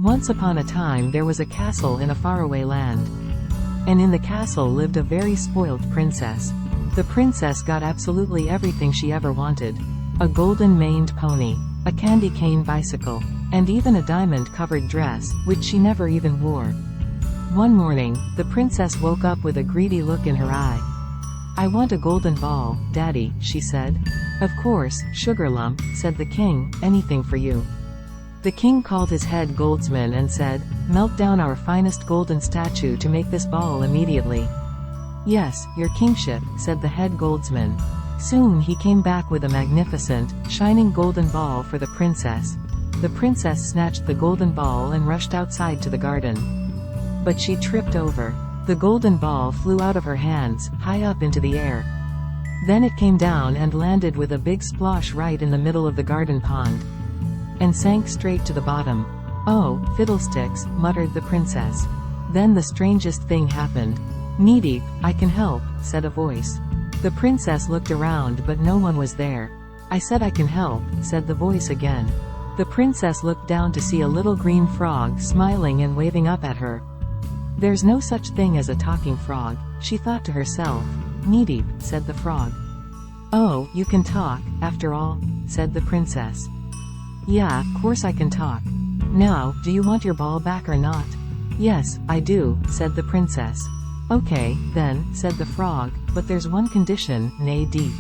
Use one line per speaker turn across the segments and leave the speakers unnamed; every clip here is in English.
Once upon a time there was a castle in a faraway land. And in the castle lived a very spoilt princess. The princess got absolutely everything she ever wanted. A golden-maned pony, a candy cane bicycle, and even a diamond-covered dress, which she never even wore. One morning, the princess woke up with a greedy look in her eye. "I want a golden ball, Daddy," she said. "Of course, Sugar Lump," said the king, "anything for you." The king called his head goldsman and said, "Melt down our finest golden statue to make this ball immediately." "Yes, your kingship," said the head goldsman. Soon he came back with a magnificent, shining golden ball for the princess. The princess snatched the golden ball and rushed outside to the garden. But she tripped over. The golden ball flew out of her hands, high up into the air. Then it came down and landed with a big splosh right in the middle of the garden pond. And sank straight to the bottom. "Oh, fiddlesticks," muttered the princess. Then the strangest thing happened. "Knee-deep, I can help," said a voice. The princess looked around but no one was there. "I said I can help," said the voice again. The princess looked down to see a little green frog smiling and waving up at her. "There's no such thing as a talking frog," she thought to herself. "Knee-deep," said the frog. "Oh, you can talk, after all," said the princess. "Yeah, course I can talk. Now, do you want your ball back or not?" "Yes, I do," said the princess. "Okay, then," said the frog, "but there's one condition, knee-deep."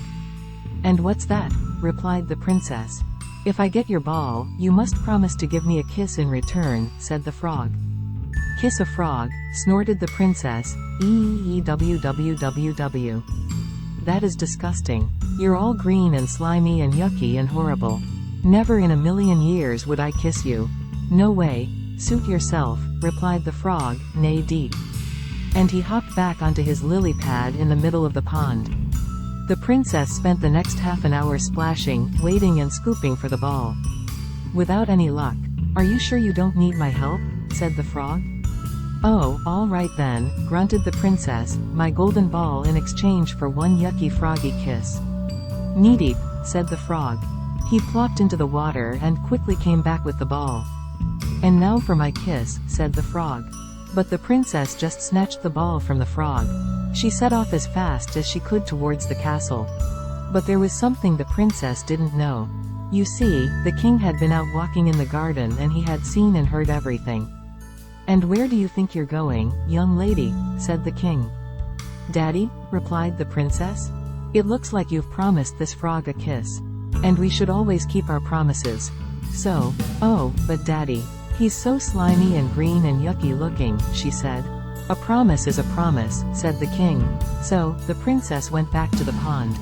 "And what's that?" replied the princess. "If I get your ball, you must promise to give me a kiss in return," said the frog. "Kiss a frog," snorted the princess. "Www. That is disgusting. You're all green and slimy and yucky and horrible. Never in a million years would I kiss you. No way. Suit yourself," replied the frog, knee-deep. And he hopped back onto his lily pad in the middle of the pond. The princess spent the next half an hour splashing, wading and scooping for the ball. Without any luck. "Are you sure you don't need my help?" said the frog. "Oh, all right then," grunted the princess, "my golden ball in exchange for one yucky froggy kiss." "Knee-deep," said the frog. He plopped into the water and quickly came back with the ball. "And now for my kiss," said the frog. But the princess just snatched the ball from the frog. She set off as fast as she could towards the castle. But there was something the princess didn't know. You see, the king had been out walking in the garden and he had seen and heard everything. "And where do you think you're going, young lady?" said the king. "Daddy," replied the princess. "It looks like you've promised this frog a kiss. And we should always keep our promises. So, oh, but Daddy, he's so slimy and green and yucky looking," she said. "A promise is a promise," said the king. So, the princess went back to the pond.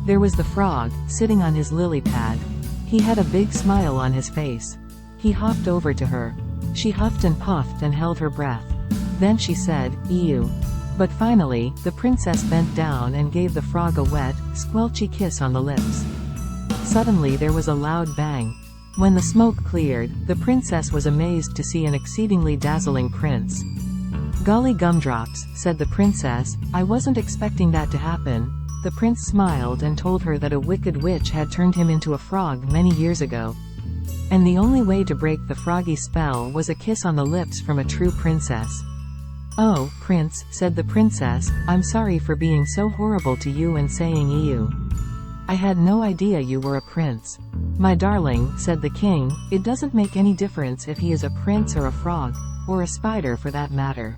There was the frog, sitting on his lily pad. He had a big smile on his face. He hopped over to her. She huffed and puffed and held her breath. Then she said, "Ew." But finally, the princess bent down and gave the frog a wet, squelchy kiss on the lips. Suddenly there was a loud bang. When the smoke cleared, the princess was amazed to see an exceedingly dazzling prince. "Golly gumdrops," said the princess, "I wasn't expecting that to happen." The prince smiled and told her that a wicked witch had turned him into a frog many years ago. And the only way to break the froggy spell was a kiss on the lips from a true princess. "Oh, Prince," said the princess, "I'm sorry for being so horrible to you and saying ew. I had no idea you were a prince." "My darling," said the king, "it doesn't make any difference if he is a prince or a frog, or a spider for that matter.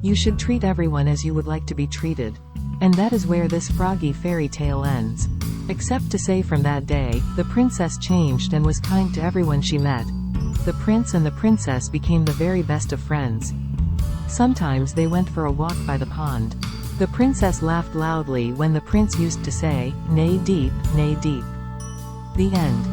You should treat everyone as you would like to be treated." And that is where this froggy fairy tale ends. Except to say from that day, the princess changed and was kind to everyone she met. The prince and the princess became the very best of friends. Sometimes they went for a walk by the pond. The princess laughed loudly when the prince used to say, "Nay deep, nay deep." The end.